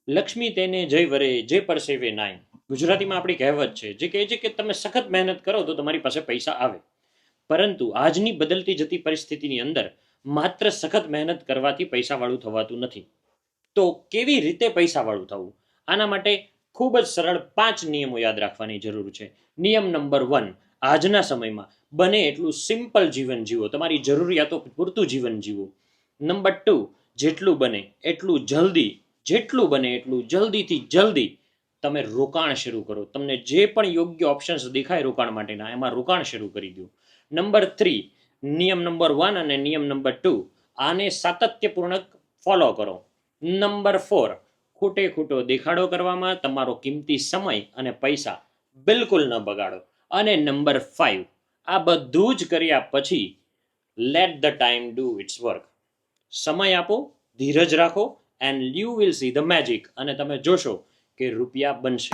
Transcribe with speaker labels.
Speaker 1: લક્ષ્મી તેને જય વરે જે પરસેવે નાય. ગુજરાતીમાં આપણી કહેવત છે જે કહે છે કે તમે સખત મહેનત કરો તો તમારી પાસે પૈસા આવે. પરંતુ આજની બદલતી જતી પરિસ્થિતિની અંદર માત્ર સખત મહેનત કરવાથી પૈસાવાળું થવાતું નથી. તો કેવી રીતે પૈસાવાળું થવું? આના માટે ખૂબ જ સરળ 5 નિયમો યાદ રાખવાની જરૂર છે. નિયમ નંબર 1, આજના સમયમાં બને એટલું સિમ્પલ જીવન જીવો, તમારી જરૂરિયાતો પૂરતું જીવન જીવો. નંબર 2, જેટલું બને એટલું જલ્દીથી જલ્દી તમે રોકાણ શરૂ કરો. તમને જે પણ યોગ્ય ઓપ્શન્સ દેખાય રોકાણ માટેના, એમાં રોકાણ શરૂ કરી દો. નંબર 3, નિયમ નંબર 1 અને નિયમ નંબર 2 આને સાતત્યપૂર્ણક ફોલો કરો. નંબર 4, ખોટો દેખાડો કરવામાં તમારો કિંમતી સમય અને પૈસા બિલકુલ ન બગાડો. અને નંબર 5, આ બધું જ કર્યા પછી let the time do its work. સમય આપો, ધીરજ રાખો, and you will see the magic. અને તમે જોશો કે રૂપિયા બનશે.